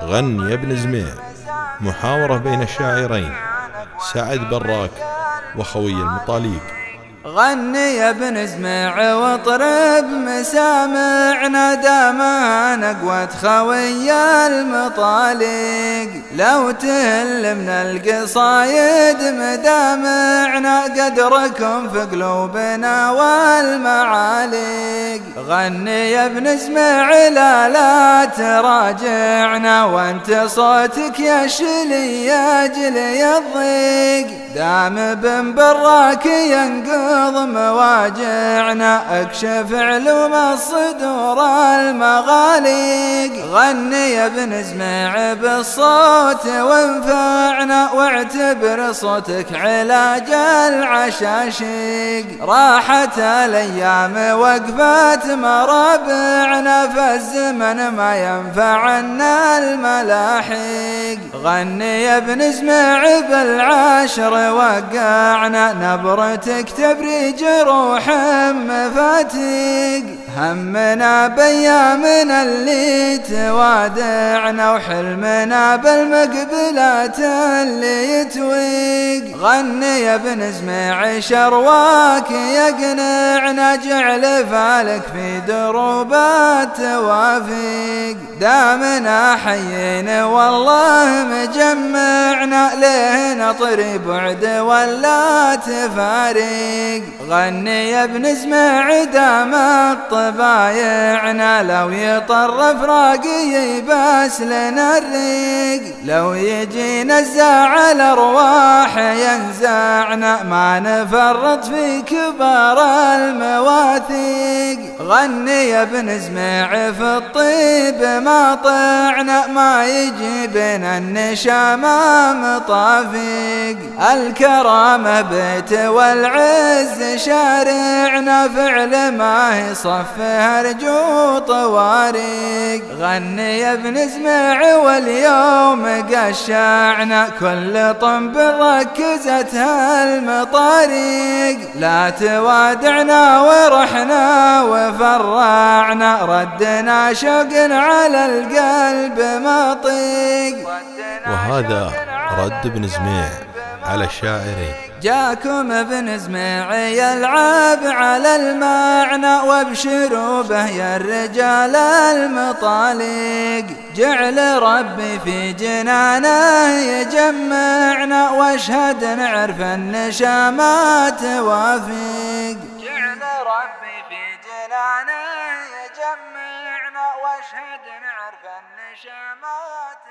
غن يا ابن زميع، محاورة بين الشاعرين سعد براك وخوي المطاليق. غني يا ابن زميع واطرب مسامعنا داما نقوة خوي المطاليق، لو تهلمنا القصايد مدامعنا قدركم في قلوبنا والمعاليق. غني يا ابن زميع لا تراجعنا وانت صوتك يا شلي يجلي الضيق، دام بن براك ينقل مواجعنا اكشف علوم الصدور المغاليق. غني يا ابن زميع بالصوت وانفعنا واعتبر صوتك علاج العشاشيق، راحت الايام وقفت مرابعنا فالزمن ما ينفعنا الملاحيق. غني يا ابن زميع بالعشر وقعنا نبرتك تبري جروح مفاتيق، همنا بأيامنا اللي توادعنا وحلمنا بالمقبلات اللي يتويق. غني يا ابن زميع شرواك يقنعنا جعل فالك في دروب التوافيق، دامنا حيين والله مجمعنا ليه نطري بعد ولا تفاريق. غني يا ابن زميع دامت طبايعنا لو يطرف راقي بس لنا الريق، لو يجينا الزعل ارواح ينزعنا ما نفرط في كبار المواثيق. غني يا ابن زميع في الطيب ما طعنا ما يجي بين النشامة مطافيق، الكرامة بيت والعز شارعنا فعل ما هي صفها رجو طواريق. غني يا ابن زميع واليوم قشعنا كل طنب ركزتها المطاريق، لا توادعنا ورحنا وفرعنا ردنا شوق على القلب مطيق. وهذا رد ابن زميع على الشاعرين. جاكم ابن زميع يلعب على المعنى وابشروا به يا الرجال المطاليق، جعل ربي في جنانه يجمعنا واشهد نعرف النشامات توافيق، جعل ربي في جنانه يجمعنا واشهد نعرف النشامات